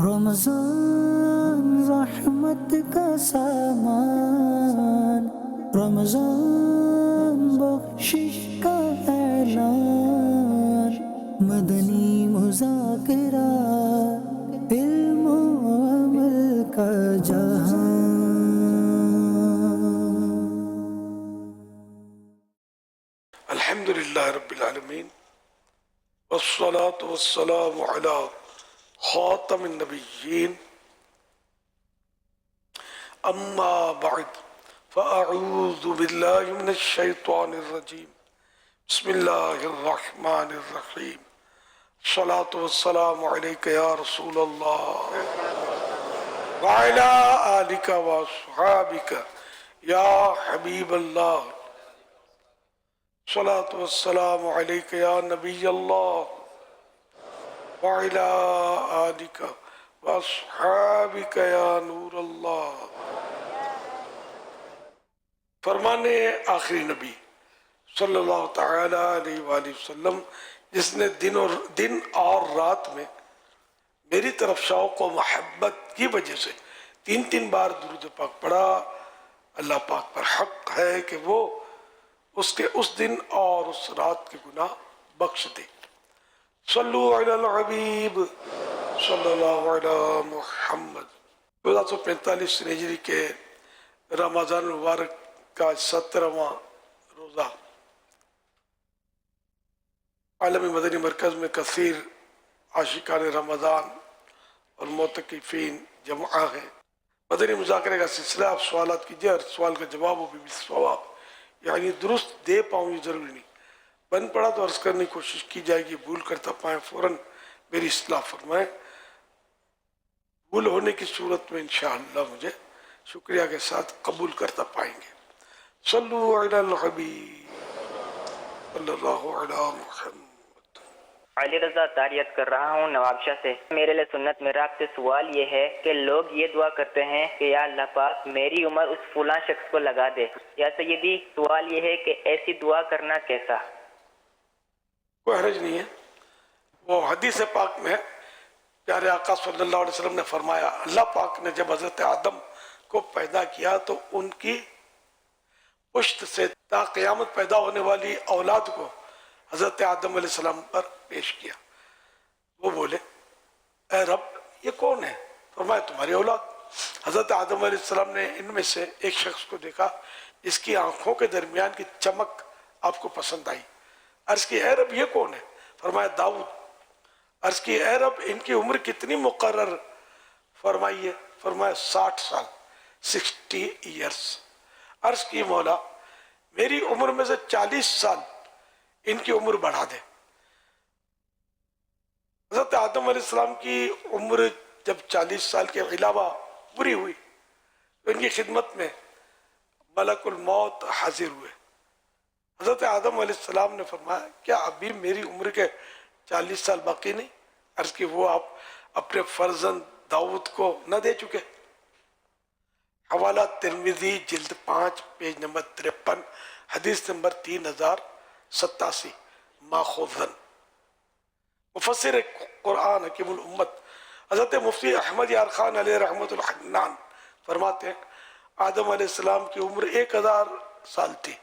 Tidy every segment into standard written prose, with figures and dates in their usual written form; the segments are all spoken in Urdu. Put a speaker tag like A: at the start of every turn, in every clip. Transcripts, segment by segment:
A: رمضان رحمت کا سامان، رمضان بخشش کا اعلان، مدنی مذاکرہ علم و عمل کا جہان۔
B: الحمد للہ رب العالمین والصلاة والسلام علی خاتم النبیین اما بعد فاعوذ باللہ من الشیطان الرجیم بسم اللہ الرحمن الرحیم الصلاة والسلام علیک یا رسول اللہ وعلی آلک واصحابک یا حبیب اللہ الصلاة والسلام علیک یا نبی اللہ وعلی آلک واصحابک یا نور اللہ۔ فرمان آخری نبی صلی اللہ تعالی علیہ وآلہ وسلم، جس نے دن اور رات میں میری طرف شوق و محبت کی وجہ سے تین بار درود پاک پڑھا، اللہ پاک پر حق ہے کہ وہ اس کے اس دن اور اس رات کے گناہ بخش دے۔ صلو علی الحبیب صلی اللہ علی محمد۔ 1445 ہجری کے رمضان المبارک کا 17واں روزہ عالمی مدنی مرکز میں کثیر عاشقان رمضان اور معتکفین جمع ہیں۔ مدنی مذاکرے کا سلسلہ، آپ سوالات کیجئے، ہر سوال کا جواب ہو بھی ثواب، یعنی درست دے پاؤں یہ ضروری نہیں، بن پڑا تو عرض کرنے کی کوشش کی جائے گی، بھول کرتا پائیں فوراً میری اصلاح فرمائیں، بھول ہونے کی صورت میں انشاءاللہ مجھے شکریہ کے ساتھ قبول کرتا پائیں گے۔ صلو علی الحبیب صلی اللہ علی محمد۔
C: علی رضا تعریت کر رہا ہوں نواب شاہ سے۔ میرے لئے سنت میراب سے سوال یہ ہے کہ لوگ یہ دعا کرتے ہیں کہ یا اللہ پاک میری عمر اس فلاں شخص کو لگا دے، یا سیدی سوال یہ ہے کہ ایسی دعا کرنا کیسا؟
B: کوئی حرج نہیں ہے، وہ حدیث پاک میں پیارے آقا صلی اللہ علیہ وسلم نے فرمایا، اللہ پاک نے جب حضرت آدم کو پیدا کیا تو ان کی پشت سے تا قیامت پیدا ہونے والی اولاد کو حضرت آدم علیہ السلام پر پیش کیا۔ وہ بولے اے رب یہ کون ہے؟ فرمایا تمہاری اولاد۔ حضرت آدم علیہ السلام نے ان میں سے ایک شخص کو دیکھا جس کی آنکھوں کے درمیان کی چمک آپ کو پسند آئی، عرض کی اے رب یہ کون ہے؟ فرمایا داؤد۔ عرض کی اے رب ان کی عمر کتنی مقرر فرمائیے؟ فرمایا 60 سال، 60 ایئرس۔ عرض کی مولا میری عمر میں سے 40 سال ان کی عمر بڑھا دے۔ حضرت آدم علیہ السلام کی عمر جب 40 سال کے علاوہ پوری ہوئی تو ان کی خدمت میں ملک الموت حاضر ہوئے۔ حضرت آدم علیہ السلام نے فرمایا کیا ابھی میری عمر کے 40 سال باقی نہیں؟ عرض کی وہ آپ اپنے فرزند داؤد کو نہ دے چکے؟ حوالہ ترمذی جلد 5 پیج نمبر 53 حدیث نمبر 3087 ماخوذن۔ مفسر قرآن حکیم الامت حضرت مفتی احمد یار خان علیہ رحمت الحنان فرماتے ہیں آدم علیہ السلام کی عمر 1000 سال تھی،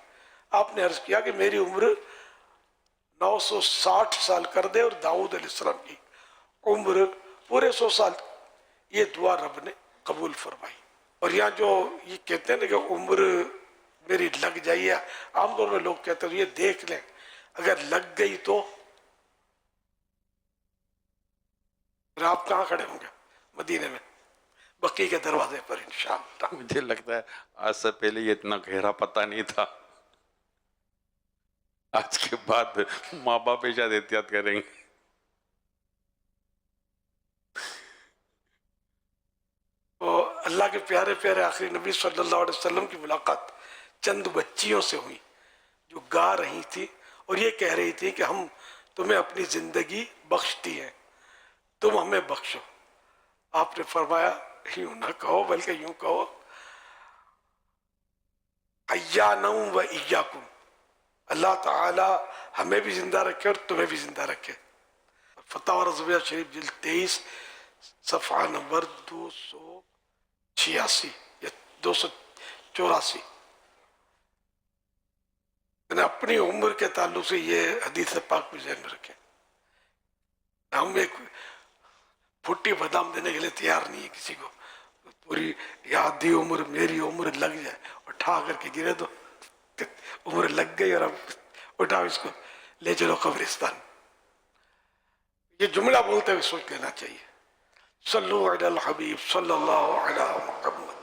B: آپ نے عرض کیا کہ میری عمر 960 سال کر دے اور داؤد علیہ السلام کی عمر پورے 100 سال۔ یہ دعا رب نے قبول فرمائی۔ اور یہاں جو یہ کہتے ہیں نا کہ عمر میری لگ جائیے، عام طور میں لوگ کہتے ہیں یہ دیکھ لیں اگر لگ گئی تو آپ کہاں کھڑے ہوں گے؟ مدینے میں بقی کے دروازے پر انشاءاللہ۔
D: مجھے لگتا ہے آج سے پہلے یہ اتنا گہرا پتہ نہیں تھا، آج کے بعد ماں باپ شاید احتیاط کریں گے۔
B: اللہ کے پیارے پیارے آخری نبی صلی اللہ علیہ وسلم کی ملاقات چند بچیوں سے ہوئی جو گا رہی تھی اور یہ کہہ رہی تھی کہ ہم تمہیں اپنی زندگی بخشتی ہیں، تم ہمیں بخشو۔ آپ نے فرمایا یوں نہ کہو بلکہ یوں کہو احیانا و ایاکم، اللہ تعالی ہمیں بھی زندہ رکھے اور تمہیں بھی زندہ رکھے۔ فتاوی رضویہ شریف جلد 23 صفحہ نمبر 286 یا 284. میں نے اپنی عمر کے تعلق سے یہ حدیث پاک بھی ذہن میں رکھے. ہم ایک پھٹی بادام دینے کے لیے تیار نہیں ہے کسی کو. پوری آدھی عمر میری عمر لگ جائے اٹھا کر کے گرے تو عمر لگ گئی اور اب اٹھاؤ اس کو لے چلو قبرستان. یہ جملہ بولتے ہوئے سوچ لینا چاہیے. صلو علی الحبیب صلی اللہ علی محمد.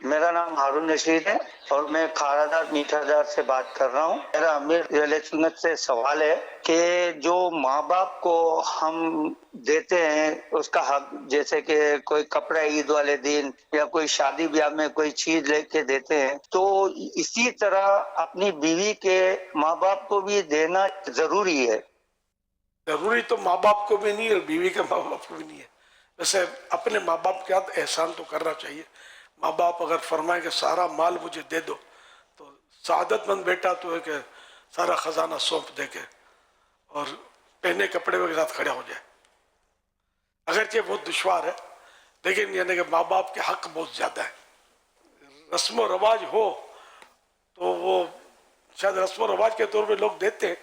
E: میرا نام ہارون رشید ہے اور میں کھارادار میٹھادار سے بات کر رہا ہوں. میرا امیر اہل سنت سے سوال ہے کہ جو ماں باپ کو ہم دیتے ہیں اس کا حق، جیسے کہ کوئی کپڑا عید والے دن یا کوئی شادی بیاہ میں کوئی چیز لے کے دیتے ہیں، تو اسی طرح اپنی بیوی کے ماں باپ کو بھی دینا ضروری ہے.
B: ضروری تو ماں باپ کو بھی نہیں اور بیوی کے ماں باپ کو بھی نہیں ہے. ویسے اپنے ماں باپ کے ہاتھ احسان تو کرنا چاہیے. ماں باپ اگر فرمائیں کہ سارا مال مجھے دے دو تو سعادت مند بیٹا تو ہے کہ سارا خزانہ سونپ دے کے اور پہنے کپڑے کے ساتھ کھڑا ہو جائے. اگرچہ بہت دشوار ہے لیکن یعنی کہ ماں باپ کے حق بہت زیادہ ہے. رسم و رواج ہو تو وہ شاید رسم و رواج کے طور پہ لوگ دیتے ہیں.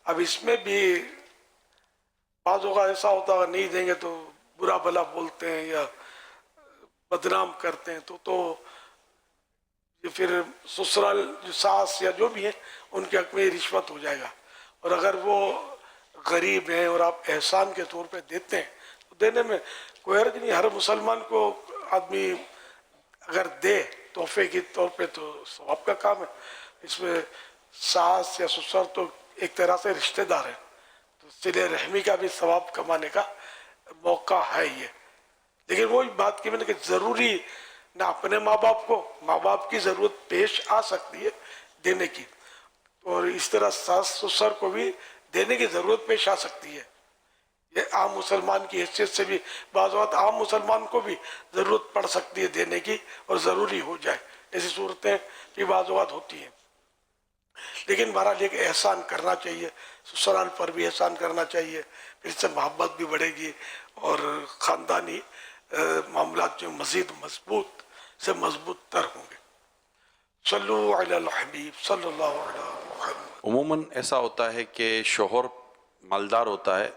B: اب اس میں بھی بعض اوقات ایسا ہوتا ہے نہیں دیں گے تو برا بھلا بولتے ہیں یا بدنام کرتے ہیں تو یہ پھر سسرال جو ساس یا جو بھی ہیں ان کے حق میں رشوت ہو جائے گا. اور اگر وہ غریب ہیں اور آپ احسان کے طور پہ دیتے ہیں تو دینے میں کوئی حرج نہیں. ہر مسلمان کو آدمی اگر دے تحفے کے طور پہ تو ثواب کا کام ہے. اس میں ساس یا سسر تو ایک طرح سے رشتہ دار ہیں تو صلہ رحمی کا بھی ثواب کمانے کا موقع ہے یہ. لیکن وہی بات کی میں نے کہ ضروری نہ اپنے ماں باپ کو، ماں باپ کی ضرورت پیش آ سکتی ہے دینے کی اور اس طرح ساس سسر کو بھی دینے کی ضرورت پیش آ سکتی ہے. یہ عام مسلمان کی حیثیت سے بھی بعض اوقات عام مسلمان کو بھی ضرورت پڑ سکتی ہے دینے کی اور ضروری ہو جائے. ایسی صورتیں بھی بعض اوقات ہوتی ہیں. لیکن بہرحال ایک احسان کرنا چاہیے، سسرال پر بھی احسان کرنا چاہیے. پھر اس سے محبت بھی بڑھے گی اور خاندانی معاملات جو مزید مضبوط سے مضبوط تر ہوں گے. صلو علی الحبیب صلی اللہ علیہ محمد.
D: عموماً ایسا ہوتا ہے کہ شوہر مالدار ہوتا ہے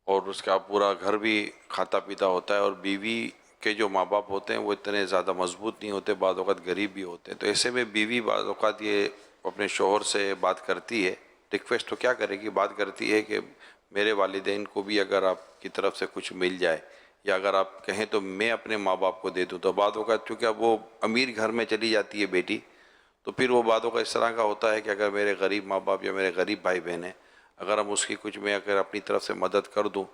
D: اور اس کا پورا گھر بھی کھاتا پیتا ہوتا ہے اور بیوی کے جو ماں باپ ہوتے ہیں وہ اتنے زیادہ مضبوط نہیں ہوتے، بعض اوقات غریب بھی ہوتے ہیں. تو ایسے میں بیوی بعض اوقات یہ اپنے شوہر سے بات کرتی ہے، ریکویسٹ تو کیا کرے گی، بات کرتی ہے کہ میرے والدین کو بھی اگر آپ کی طرف سے کچھ مل جائے یا اگر آپ کہیں تو میں اپنے ماں باپ کو دے دوں. تو بعض اوقات چونکہ اب وہ امیر گھر میں چلی جاتی ہے بیٹی تو پھر وہ بعض اوقات اس طرح کا ہوتا ہے کہ اگر میرے غریب ماں باپ یا میرے غریب بھائی بہن ہیں، اگر ہم اس کی کچھ میں اگر اپنی طرف سے مدد کر دوں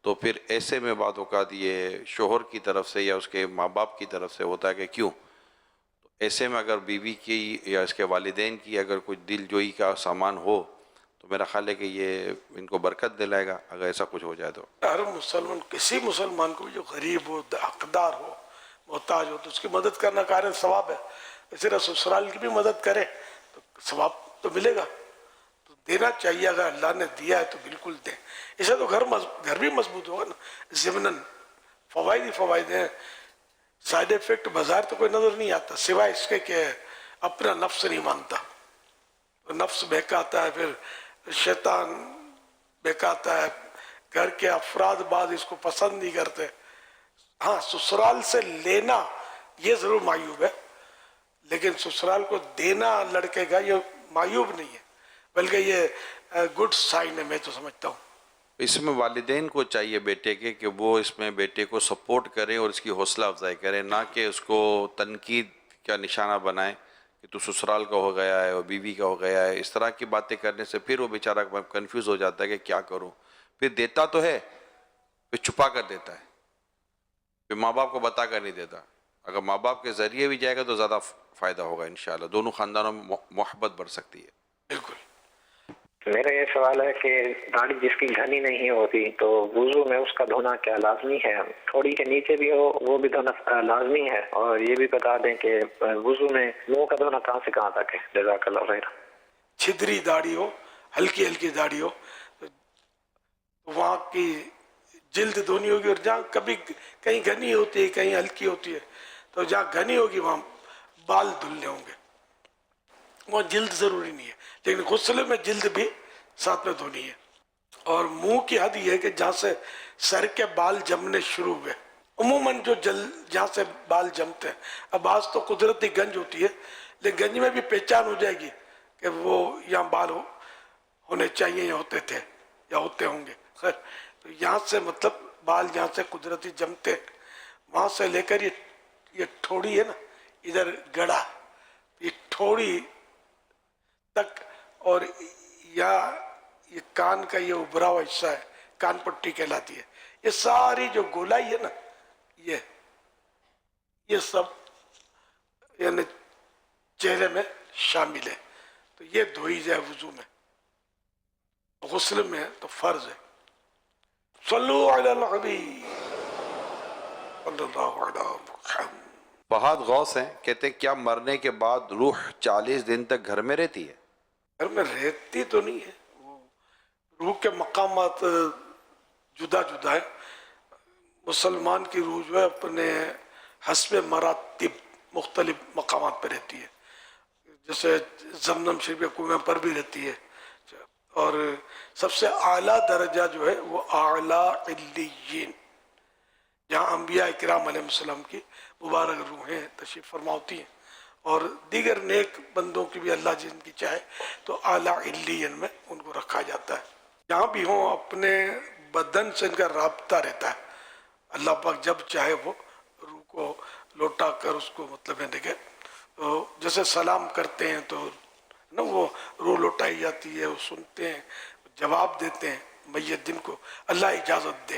D: تو پھر ایسے میں بعض اوقات یہ شوہر کی طرف سے یا اس کے ماں باپ کی طرف سے ہوتا ہے کہ کیوں. تو ایسے میں اگر بیوی کی یا اس کے والدین کی اگر کچھ دل جوئی کا سامان ہو تو میرا خیال ہے کہ یہ ان کو برکت دلائے گا اگر ایسا کچھ ہو جائے تو.
B: ہر مسلمان، کسی مسلمان کو جو غریب ہو، حقدار ہو، محتاج ہو تو اس کی مدد کرنا قارن ثواب ہے. اسی طرح سسرال کی بھی مدد کرے تو ثواب تو ملے گا. تو دینا چاہیے، اگر اللہ نے دیا ہے تو بالکل دیں. اسے تو گھر بھی مضبوط ہوگا نا. ضمناً فوائد ہی فوائد ہیں. سائیڈ ایفیکٹ بظاہر تو کوئی نظر نہیں آتا سوائے اس کے کہ اپنا نفس نہیں مانتا، نفس بہکاتا ہے، پھر شیطان بہکاتا ہے، گھر کے افراد بعض اس کو پسند نہیں کرتے. ہاں سسرال سے لینا یہ ضرور معیوب ہے، لیکن سسرال کو دینا لڑکے کا یہ معیوب نہیں ہے بلکہ یہ گڈ سائن ہے. میں تو سمجھتا ہوں
D: اس میں والدین کو چاہیے بیٹے کے کہ وہ اس میں بیٹے کو سپورٹ کریں اور اس کی حوصلہ افزائی کریں، نہ کہ اس کو تنقید کا نشانہ بنائیں کہ تو سسرال کا ہو گیا ہے اور بیوی کا ہو گیا ہے. اس طرح کی باتیں کرنے سے پھر وہ بیچارہ کنفیوز ہو جاتا ہے کہ کیا کروں. پھر دیتا تو ہے پھر چھپا کر دیتا ہے، پھر ماں باپ کو بتا کر نہیں دیتا. اگر ماں باپ کے ذریعے بھی جائے گا تو زیادہ فائدہ ہوگا انشاءاللہ. دونوں خاندانوں میں محبت بڑھ سکتی ہے.
B: بالکل.
F: میرا یہ سوال ہے کہ داڑھی جس کی گھنی نہیں ہوتی تو وضو میں اس کا دھونا کیا لازمی ہے؟ تھوڑی کے نیچے بھی ہو وہ بھی دھونا لازمی ہے؟ اور یہ بھی بتا دیں کہ وضو میں منہ کا دھونا کہاں سے کہاں تک ہے؟ جزاک اللہ خیر.
B: چھدری داڑھی ہو، ہلکی ہلکی داڑھی ہو، وہاں کی جلد دھونی ہوگی، اور جہاں کبھی کہیں گھنی ہوتی ہے کہیں ہلکی ہوتی ہے، تو جہاں گھنی ہوگی وہاں بال دھلنے ہوں گے، وہ جلد ضروری نہیں ہے، لیکن غسل میں جلد بھی ساتھ میں دھونی ہے۔ اور منہ کی حد یہ ہے کہ جہاں سے سر کے بال جمنے شروع ہوئے، عموماً جو جہاں سے بال جمتے ہیں، اب بعض تو قدرتی گنج ہوتی ہے، لیکن گنج میں بھی پہچان ہو جائے گی کہ وہ یہاں بال ہونے چاہیے یا ہوتے تھے یا ہوتے ہوں گے، خیر تو یہاں سے مطلب بال جہاں سے قدرتی جمتے ہیں وہاں سے لے کر یہ ٹھوڑی ہے نا ادھر گڑا، یہ ٹھوڑی تک، اور یا یہ کان کا یہ ابھرا ہوا حصہ ہے، کان پٹی کہلاتی ہے، یہ ساری جو گولائی ہے نا یہ سب یعنی چہرے میں شامل ہے، تو یہ دھوئی جائے وضو میں، غسل میں تو فرض ہے۔ صلو علی الحبیب صلی اللہ علیہ وسلم۔
D: بہت غوث ہیں، کہتے ہیں کیا مرنے کے بعد روح 40 دن تک گھر میں رہتی ہے؟
B: گھر میں رہتی تو نہیں ہے، وہ روح کے مقامات جدا جدا ہے، مسلمان کی روح جو ہے اپنے حسب مراتب مختلف مقامات پہ رہتی ہے، جیسے زمزم شریف کے کنویں پر بھی رہتی ہے، اور سب سے اعلیٰ درجہ جو ہے وہ اعلیٰ علیین، جہاں انبیاء کرام علیہ السلام کی مبارک روحیں تشریف فرما ہوتی ہیں، اور دیگر نیک بندوں کی بھی اللہ جن کی چاہے تو اعلیٰ علیین میں ان کو رکھا جاتا ہے۔ جہاں بھی ہوں اپنے بدن سے ان کا رابطہ رہتا ہے، اللہ پاک جب چاہے وہ روح کو لوٹا کر اس کو مطلب ہے کہ جیسے سلام کرتے ہیں تو نا وہ روح لوٹائی جاتی ہے، وہ سنتے ہیں، جواب دیتے ہیں میت دن کو اللہ اجازت دے۔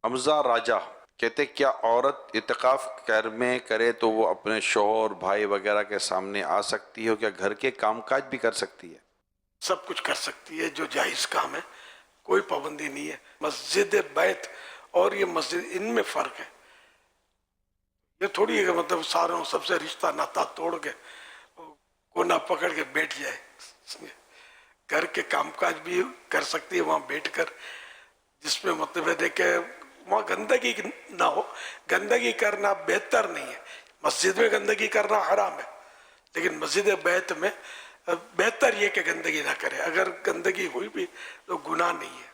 D: حمزہ راجہ کہتے کیا عورت اعتکاف گھر میں کرے تو وہ اپنے شوہر بھائی وغیرہ کے سامنے آ سکتی ہے؟ کیا گھر کے کام کاج بھی کر سکتی ہے؟
B: سب کچھ کر سکتی ہے جو جائز کام ہے، کوئی پابندی نہیں ہے۔ مسجد بیت اور یہ مسجد ان میں فرق ہے، یہ تھوڑی ہے کہ مطلب ساروں سب سے رشتہ ناتا توڑ کے کونا پکڑ کے بیٹھ جائے، گھر کے کام کاج بھی کر سکتی ہے وہاں بیٹھ کر، جس میں مطلب ہے کہ وہاں گندگی نہ ہو۔ گندگی کرنا بہتر نہیں ہے، مسجد میں گندگی کرنا حرام ہے، لیکن مسجد بیت میں بہتر یہ کہ گندگی نہ کرے، اگر گندگی ہوئی بھی تو گناہ نہیں ہے۔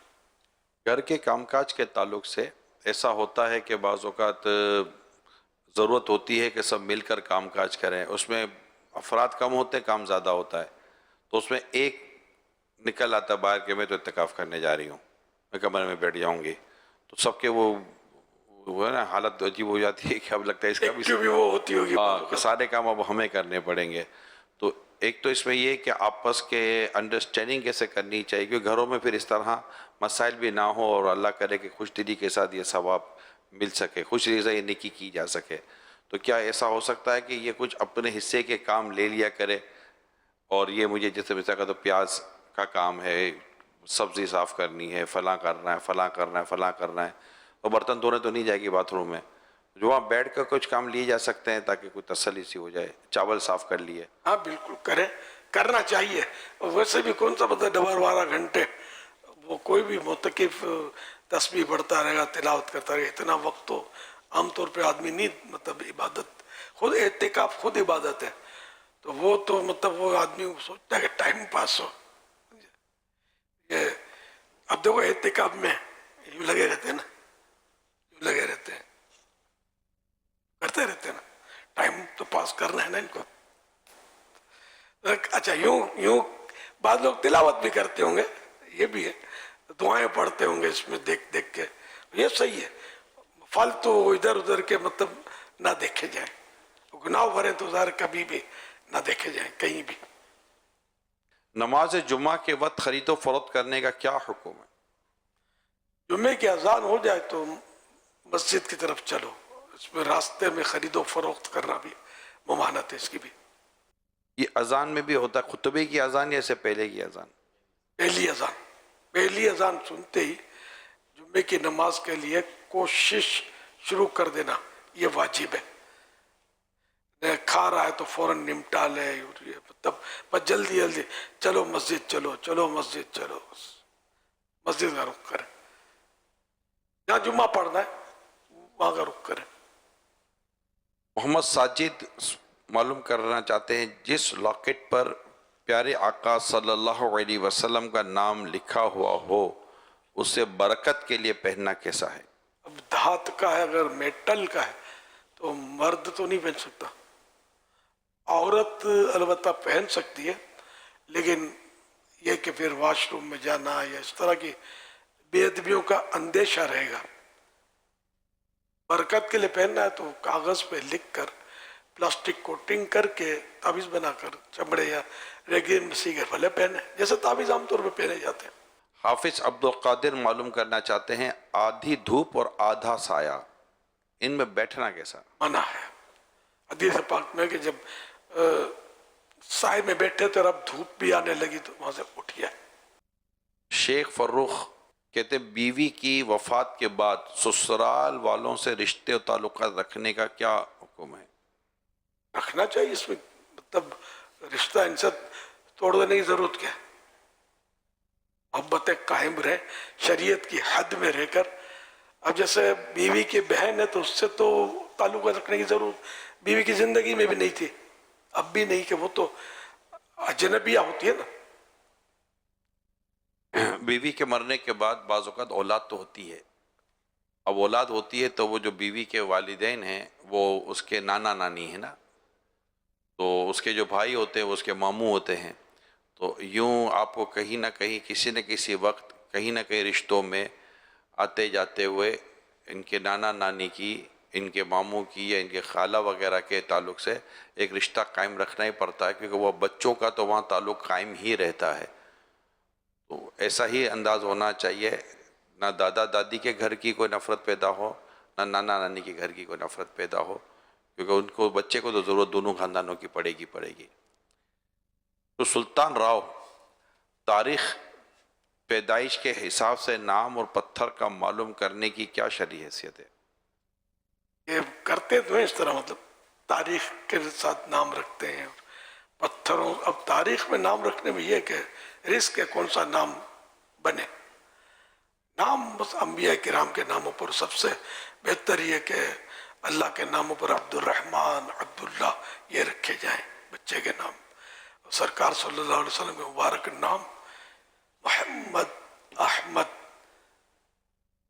D: گھر کے کام کاج کے تعلق سے ایسا ہوتا ہے کہ بعض اوقات ضرورت ہوتی ہے کہ سب مل کر کام کاج کریں، اس میں افراد کم ہوتے ہیں، کام زیادہ ہوتا ہے، تو اس میں ایک نکل آتا ہے باہر کہ میں تو اعتکاف کرنے جا رہی ہوں، میں کمرے میں بیٹھ جاؤں گی، تو سب کے وہ ہے نا حالت عجیب ہو جاتی ہے کہ اب لگتا ہے اس کا
B: بھی وہ ہوتی ہوگی،
D: کہ سارے کام اب ہمیں کرنے پڑیں گے۔ تو ایک تو اس میں یہ کہ آپس کے انڈرسٹینڈنگ کیسے کرنی چاہیے، کیونکہ گھروں میں پھر اس طرح مسائل بھی نہ ہو اور اللہ کرے کہ خوش دلی کے ساتھ یہ ثواب مل سکے، خوش دلی سے یہ نیکی کی جا سکے۔ تو کیا ایسا ہو سکتا ہے کہ یہ کچھ اپنے حصے کے کام لے لیا کرے، اور یہ مجھے جیسے مثال کا تو پیاز کا کام ہے، سبزی صاف کرنی ہے، فلاں کرنا ہے، فلاں کرنا ہے، فلاں کرنا ہے، اور برتن دھونے تو نہیں جائے گی باتھ روم میں، جو وہاں بیٹھ کر کچھ کام لیے جا سکتے ہیں تاکہ کوئی تسلی سی ہو جائے، چاول صاف کر لیے۔
B: ہاں بالکل کریں، کرنا چاہیے، ویسے بھی کون سا مطلب 12 گھنٹے وہ کوئی بھی معتکف تسبیح پڑھتا رہے گا، تلاوت کرتا رہے گا، اتنا وقت تو عام طور پہ آدمی نہیں، مطلب عبادت خود اعتکاف خود عبادت ہے، تو وہ تو مطلب وہ آدمی سوچتا ہے کہ ٹائم پاس ہو۔ یہ اب دیکھو اعتکاف میں یوں لگے رہتے ہیں نا، یوں لگے رہتے ہیں، کرتے رہتے ہیں نا، ٹائم تو پاس کرنا ہے نا ان کو۔ اچھا یوں بعض لوگ تلاوت بھی کرتے ہوں گے، یہ بھی ہے، دعائیں پڑھتے ہوں گے اس میں دیکھ دیکھ کے، یہ صحیح ہے، فالتو ادھر ادھر کے مطلب نہ دیکھے جائیں، گناہ بھرے تو ظاہر کبھی بھی نہ دیکھے جائیں کہیں بھی۔
D: نماز جمعہ کے وقت خرید و فروخت کرنے کا کیا حکم ہے؟
B: جمعے کی اذان ہو جائے تو مسجد کی طرف چلو، اس میں راستے میں خرید و فروخت کرنا بھی ممانعت ہے اس کی بھی۔
D: یہ اذان میں بھی ہوتا ہے، خطبے کی اذان یا اس سے پہلے کی اذان؟
B: پہلی اذان سنتے ہی جمعے کی نماز کے لیے کوشش شروع کر دینا، یہ واجب ہے۔ کھا رہا ہے تو فوراً نمٹا لے، تب بس جلدی جلدی چلو مسجد، چلو مسجد، چلو مسجد کا رخ کرے۔ جہاں جمعہ پڑھنا ہے وہاں کا رخ کریں.
D: محمد ساجد معلوم کرنا چاہتے ہیں جس لاکٹ پر پیارے آقا صلی اللہ علیہ وسلم کا نام لکھا ہوا ہو اسے برکت کے لیے پہننا کیسا ہے؟
B: اب دھات کا ہے، اگر میٹل کا ہے تو مرد تو نہیں پہن سکتا. عورت البتہ پہن سکتی ہے، لیکن یہ کہ پھر واش روم میں جانا یا اس طرح کی بے ادبیوں کا اندیشہ رہے گا. برکت کے لیے پہننا ہے تو کاغذ پہ لکھ کر پلاسٹک کوٹنگ کر کے تعویذ بنا کر چمڑے یا ریگن میں سی کر بھلے پہنے، جیسے تعویذ عام طور پہ پہنے جاتے ہیں.
D: حافظ عبد القادر معلوم کرنا چاہتے ہیں آدھی دھوپ اور آدھا سایہ ان میں بیٹھنا کیسا؟
B: منع ہے حدیث پاک میں کہ جب سائے میں بیٹھے تو اب دھوپ بھی آنے لگی تو وہاں سے اٹھیا.
D: شیخ فروخ کہتے بیوی کی وفات کے بعد سسرال والوں سے رشتے و تعلقات رکھنے کا کیا حکم ہے؟
B: رکھنا چاہیے، اس میں مطلب رشتہ ان سے توڑ دینے کی ضرورت کیا ہے؟ محبتیں قائم رہیں شریعت کی حد میں رہ کر. اب جیسے بیوی کی بہن ہے تو اس سے تو تعلقات رکھنے کی ضرورت بیوی کی زندگی میں بھی نہیں تھی، اب بھی نہیں، کہ وہ تو اجنبیہ ہوتی ہے نا.
D: بیوی کے مرنے کے بعد بعض اوقات اولاد تو ہوتی ہے. اب اولاد ہوتی ہے تو وہ جو بیوی کے والدین ہیں وہ اس کے نانا نانی ہیں نا، تو اس کے جو بھائی ہوتے ہیں وہ اس کے ماموں ہوتے ہیں. تو یوں آپ کو کہیں نہ کہیں کسی نہ کسی وقت کہیں نہ کہیں رشتوں میں آتے جاتے ہوئے ان کے نانا نانی کی، ان کے ماموں کی یا ان کے خالہ وغیرہ کے تعلق سے ایک رشتہ قائم رکھنا ہی پڑتا ہے، کیونکہ وہ بچوں کا تو وہاں تعلق قائم ہی رہتا ہے. تو ایسا ہی انداز ہونا چاہیے، نہ دادا دادی کے گھر کی کوئی نفرت پیدا ہو نہ نانا نانی کے گھر کی کوئی نفرت پیدا ہو، کیونکہ ان کو بچے کو تو ضرورت دونوں خاندانوں کی پڑے گی. تو سلطان راؤ تاریخ پیدائش کے حساب سے نام اور پتھر کا معلوم کرنے کی کیا شرعی حیثیت ہے؟
B: یہ کرتے تو ہیں اس طرح، مطلب تاریخ کے ساتھ نام رکھتے ہیں پتھروں. اب تاریخ میں نام رکھنے میں یہ کہ رزق ہے کون سا نام بنے. نام بس انبیاء کرام کے ناموں پر سب سے بہتر یہ کہ اللہ کے ناموں پر عبد الرحمن عبداللہ یہ رکھے جائیں بچے کے نام. سرکار صلی اللہ علیہ وسلم کے مبارک نام محمد احمد،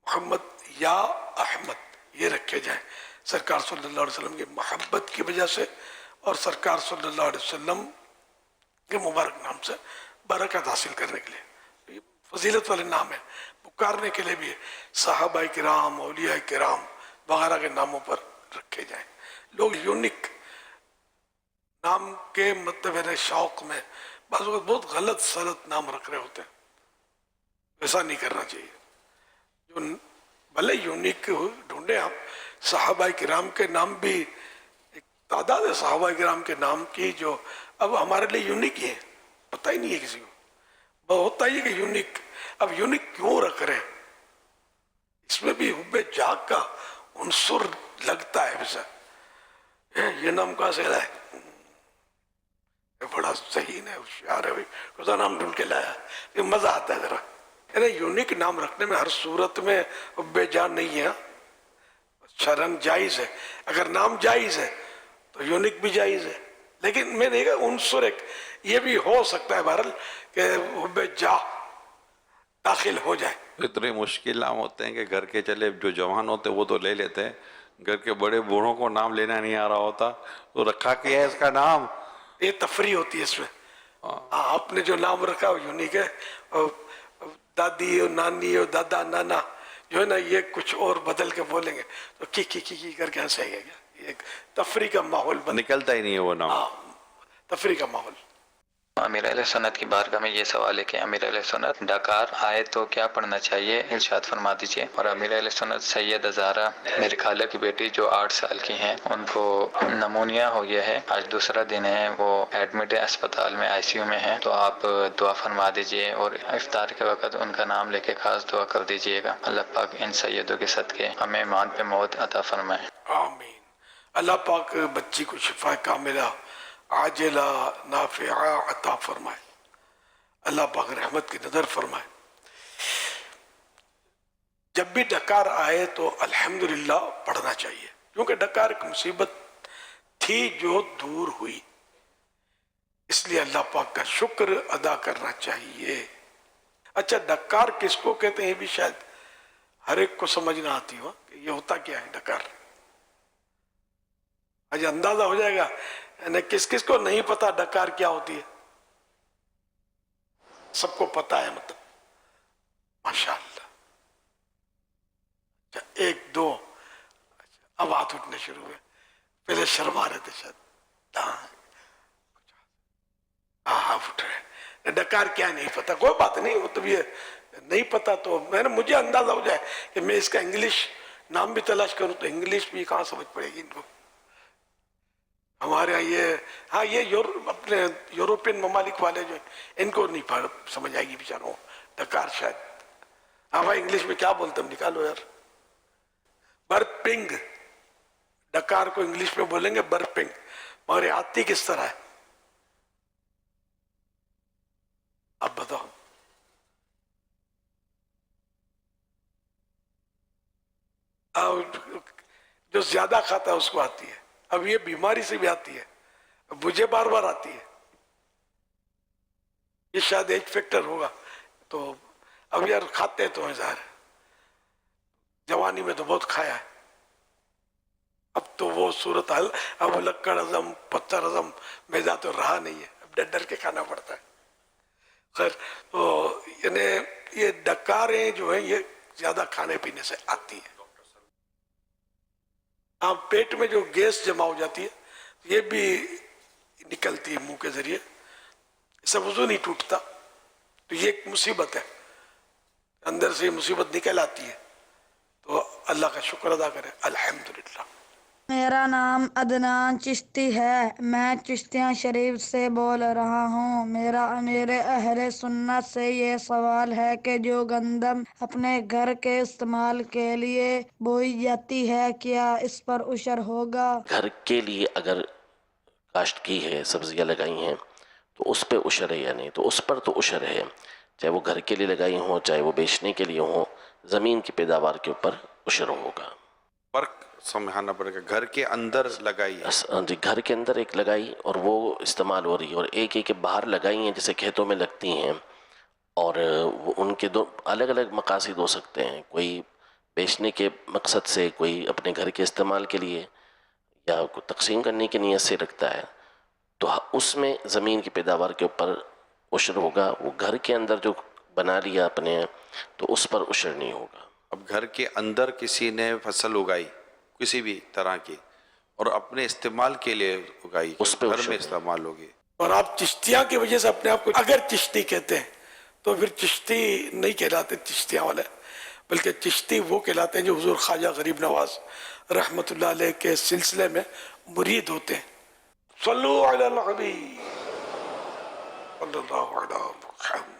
B: محمد یا احمد یہ رکھے جائیں سرکار صلی اللہ علیہ وسلم کی محبت کی وجہ سے اور سرکار صلی اللہ علیہ وسلم کے مبارک نام سے برکت حاصل کرنے کے لیے. یہ فضیلت والے نام ہیں، پکارنے کے لیے بھی ہے. صحابہ کرام اولیاء کرام وغیرہ کے ناموں پر رکھے جائیں. لوگ یونیک نام کے مطلب شوق میں بعض وقت بہت غلط سلط نام رکھ رہے ہوتے ہیں. ایسا نہیں کرنا چاہیے. جو بھلے یونیک ڈھونڈے آپ، صحابہ کرام کے نام بھی ایک تعداد ہے صحابہ کرام کے نام کی جو اب ہمارے لیے یونیک ہی ہیں، پتہ ہی نہیں ہے کسی کو. ہوتا ہی ہے کہ یونیک. اب یونیک کیوں رکھ رہے ہیں؟ اس میں بھی حب جاگ کا عنصر لگتا ہے. ویسا یہ نام کہاں سے آیا ہے؟ بڑا صحیح ہے، ہوشیار ہے، خدا نام ڈھونڈ کے لایا. یہ مزہ آتا ہے ذرا. یونیک نام رکھنے میں ہر صورت میں حب جان نہیں ہے. شرن جائز ہے، اگر نام جائز ہے تو یونیک بھی جائز ہے. لیکن میں نے کہا عنصر ایک یہ بھی ہو سکتا ہے بہرحال کہ حب جا داخل ہو جائے.
D: اتنے مشکل نام ہوتے ہیں کہ گھر کے چلے جو جوان ہوتے ہیں وہ تو لے لیتے ہیں، گھر کے بڑے بوڑھوں کو نام لینا نہیں آ رہا ہوتا تو رکھا کیا ہے اس کا نام.
B: یہ تفریح ہوتی ہے اس میں. آپ نے جو نام رکھا وہ یونیک ہے. اور دادی اور نانی اور دادا نانا جو ہے نا یہ کچھ اور بدل کے بولیں گے تو کی کر کے ہنسیں گے. ایک تفریح کا ماحول
D: نکلتا ہی نہیں ہے وہ نام.
B: تفریح کا ماحول.
G: امیر علیہ سنت کی بارگاہ میں یہ سوال ہے کہ امیر علیہ سنت ڈکار آئے تو کیا پڑھنا چاہیے، ارشاد فرما دیجیے. اور امیر علیہ سنت سید ازارہ میری خالہ کی بیٹی جو 8 سال کی ہیں ان کو نمونیا ہو گیا ہے، آج دوسرا دن ہے، وہ ایڈمٹ ہے اسپتال میں ICU میں ہے. تو آپ دعا فرما دیجیے اور افطار کے وقت ان کا نام لے کے خاص دعا کر دیجیے گا. اللہ پاک ان سیدوں کے صدقے ہمیں ایمان پہ موت عطا فرمائے.
B: آمین. اللہ پاک بچی کو شفا کاملہ عاجلہ نافعہ عطا فرمائے. اللہ پاک رحمت کی نظر فرمائے. جب بھی ڈکار آئے تو الحمدللہ پڑھنا چاہیے، کیونکہ ڈکار ایک مصیبت تھی جو دور ہوئی، اس لیے اللہ پاک کا شکر ادا کرنا چاہیے۔ اچھا ڈکار کس کو کہتے ہیں یہ بھی شاید ہر ایک کو سمجھ نہ آتی ہو کہ یہ ہوتا کیا ہے ڈکار۔ آج اندازہ ہو جائے گا یعنی کس کس کو نہیں پتا ڈکار کیا ہوتی ہے؟ سب کو پتا ہے مطلب، ماشاءاللہ۔ اچھا ایک دو، اب ہاتھ اٹھنے شروع ہوئے، پہلے شرما رہے تھے شاید، ہاں اٹھ رہے۔ ڈکار کیا نہیں پتا، کوئی بات نہیں، مطلب یہ نہیں پتا تو میں نے مجھے اندازہ ہو جائے کہ میں اس کا انگلش نام بھی تلاش کروں تو انگلش بھی کہاں سمجھ پڑے گی ان کو۔ ہمارے یہ ہاں یہ اپنے یوروپین ممالک والے جو ہیں ان کو نہیں سمجھ آئے گی بیچاروں ڈکار شاید۔ ہاں بھائی انگلش میں کیا بولتے ہم نکالو یار، برپنگ، ڈکار کو انگلش میں بولیں گے برپنگ، مگر یہ آتی کس طرح ہے اب بتاؤ؟ جو زیادہ کھاتا ہے اس کو آتی ہے، اب یہ بیماری سے بھی آتی ہے، اب مجھے بار بار آتی ہے، یہ شاید ایج فیکٹر ہوگا۔ تو اب یار کھاتے تو ہیں ظاہر، جوانی میں تو بہت کھایا ہے، اب تو وہ صورتحال، اب لکڑ ہضم پتھر ہضم میدا تو رہا نہیں ہے، اب ڈر ڈر کے کھانا پڑتا ہے۔ خیر تو یعنی یہ ڈکاریں جو ہیں یہ زیادہ کھانے پینے سے آتی ہیں۔ ہاں پیٹ میں جو گیس جمع ہو جاتی ہے یہ بھی نکلتی ہے منہ کے ذریعے، اس سے وضو نہیں ٹوٹتا، تو یہ ایک مصیبت ہے، اندر سے یہ مصیبت نکل آتی ہے، تو اللہ کا شکر ادا کریں الحمدللہ۔
H: میرا نام عدنان چشتی ہے، میں چشتیاں شریف سے بول رہا ہوں۔ میرا امیر اہل سنت سے یہ سوال ہے کہ جو گندم اپنے گھر کے استعمال کے لیے بوئی جاتی ہے کیا اس پر عشر ہوگا؟
I: گھر کے لیے اگر کاشت کی ہے، سبزیاں لگائی ہیں تو اس پہ عشر ہے یا نہیں؟ تو اس پر تو عشر ہے، چاہے وہ گھر کے لیے لگائی ہوں چاہے وہ بیچنے کے لیے ہوں، زمین کی پیداوار کے اوپر عشر ہوگا۔
D: فرق سمجھانا پڑے گا، گھر کے اندر لگائی ہے
I: جی گھر کے اندر ایک لگائی اور وہ استعمال ہو رہی ہے، اور ایک ایک باہر لگائی ہیں جیسے کھیتوں میں لگتی ہیں، اور وہ ان کے دو الگ الگ مقاصد ہو سکتے ہیں، کوئی بیچنے کے مقصد سے، کوئی اپنے گھر کے استعمال کے لیے یا کوئی تقسیم کرنے کی نیت سے رکھتا ہے، تو اس میں زمین کی پیداوار کے اوپر عشر ہوگا۔ وہ گھر کے اندر جو بنا لیا اپنے تو اس پر عشر نہیں ہوگا۔
D: اب گھر کے اندر کسی نے فصل اگائی کسی بھی طرح کی اور اپنے استعمال کے لیے اگائی،
I: اس پہ
D: گھر
I: عشر
D: میں استعمال ہوگی،
B: اور آپ چشتیاں کی وجہ سے اپنے آپ کو اگر چشتی کہتے ہیں تو پھر چشتی نہیں کہلاتے چشتیاں والے، بلکہ چشتی وہ کہلاتے ہیں جو حضور خواجہ غریب نواز رحمت اللہ علیہ کے سلسلے میں مرید ہوتے ہیں۔ صلو علی الحبیب صلی اللہ علیہ محمد۔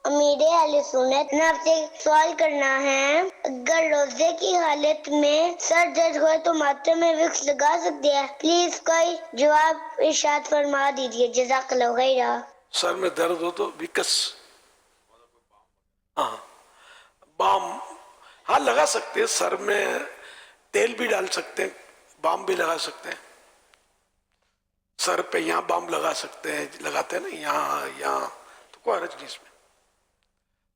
J: امیر اہل سنت نے آپ سے ایک سوال کرنا ہے، اگر روزے کی حالت میں سر درد ہوئے تو ماتھے میں وکس لگا سکتے ہیں؟ پلیز کوئی جواب ارشاد فرما دیجیے، جزاک اللہ خیرہ۔
B: سر میں درد ہو تو وکس، ہاں بام، ہاں لگا سکتے ہیں، سر میں تیل بھی ڈال سکتے ہیں، بام بھی لگا سکتے ہیں، سر پہ یہاں بام لگا سکتے ہیں، لگاتے ہیں نا یہاں تو کوئی حرج نہیں اس میں۔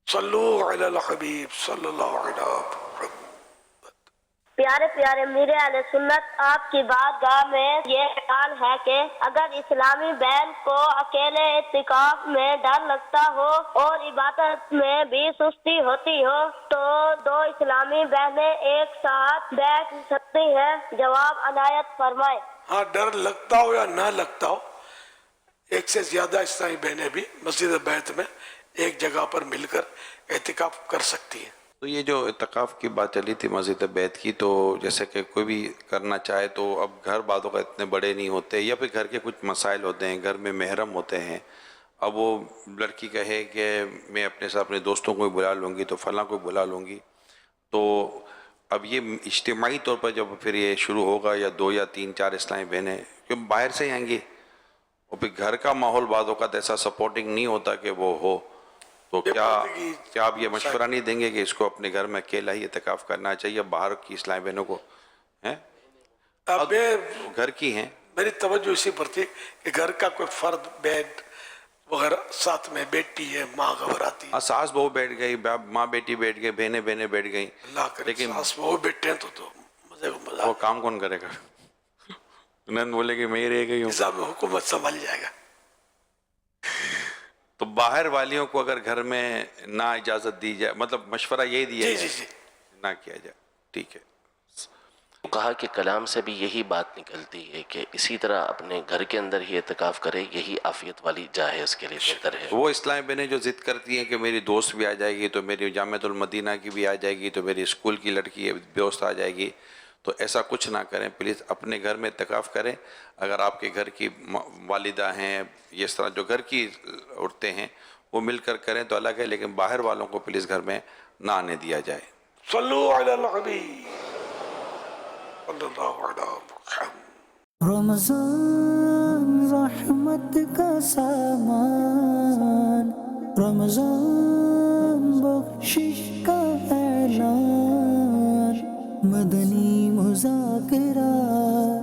B: صلو علی الحبیب صلی اللہ علیہ وسلم۔
J: پیارے پیارے میرے اہل سنت، آپ کی بارگاہ میں یہ سوال ہے کہ اگر اسلامی بہن کو اکیلے اعتکاف میں ڈر لگتا ہو اور عبادت میں بھی سستی ہوتی ہو تو دو اسلامی بہنیں ایک ساتھ بیٹھ سکتی ہیں؟ جواب عنایت فرمائے۔
B: ہاں ڈر لگتا ہو یا نہ لگتا ہو، ایک سے زیادہ اسلامی بہنیں بھی مسجد بیت میں ایک جگہ پر مل کر اعتکاف کر سکتی ہیں۔
D: تو یہ جو اعتکاف کی بات چلی تھی مسجد بیت کی، تو جیسے کہ کوئی بھی کرنا چاہے تو اب گھر بعضوں کا اتنے بڑے نہیں ہوتے، یا پھر گھر کے کچھ مسائل ہوتے ہیں، گھر میں محرم ہوتے ہیں، اب وہ لڑکی کہے کہ میں اپنے ساتھ اپنے دوستوں کو بلا لوں گی تو فلاں کو بلا لوں گی، تو اب یہ اجتماعی طور پر جب پھر یہ شروع ہوگا، یا دو یا تین چار اسلامی بہنیں کیوں باہر سے آئیں گی، اور پھر گھر کا ماحول بعض اوقات ایسا سپورٹنگ نہیں ہوتا کہ وہ ہو، تو
B: بے
D: کیا
B: پردگی
D: آپ یہ مشورہ نہیں دیں گے کہ اس کو اپنے گھر میں اکیلا ہی اعتکاف کرنا چاہیے؟ باہر کی اسلامی بہنوں کو ہیں
B: اب
D: گھر کی ہیں،
B: میری توجہ اسی پر تھی کہ گھر کا کوئی فرد بیڈ وغیرہ ساتھ میں بیٹی ہے، ماں گھبراتی ہے،
D: ساس بہو بیٹھ گئی، ماں بیٹی بیٹھ گئی، بہنیں بیٹھ گئیں،
B: اللہ کرے
D: لیکن
B: ساس وہ بیٹھے ہیں تو مزے کو مزہ
D: وہ کام کون کرے گا؟ نند بولے کہ میں ہی رہ گئی ہوں.
B: نظام حکومت سنبھال جائے گا.
D: تو باہر والیوں کو اگر گھر میں نہ اجازت دی جائے، مطلب مشورہ یہی دیا
B: جی
D: جائے
B: جی جی
D: نہ کیا جائے، ٹھیک ہے.
I: کہا کہ کلام سے بھی یہی بات نکلتی ہے کہ اسی طرح اپنے گھر کے اندر ہی اعتکاف کرے، یہی عافیت والی جا ہے، اس کے لیے بہتر ہے.
D: وہ اسلامی بہنیں جو ضد کرتی ہیں کہ میری دوست بھی آ جائے گی تو میری جامعۃ المدینہ کی بھی آ جائے گی تو میری اسکول کی لڑکی دوست آ جائے گی، تو ایسا کچھ نہ کریں پلیز. اپنے گھر میں اعتکاف کریں. اگر آپ کے گھر کی والدہ ہیں، اس طرح جو گھر کی عورتیں ہیں وہ مل کر کریں تو الگ ہے، لیکن باہر والوں کو پلیز گھر میں نہ آنے دیا جائے.
B: صلو علی الحبیب صلی اللہ علیہ وسلم.
A: رمضان رحمت کا سامان، رمضان بخشش کا اعلان، مدنی مذاکرات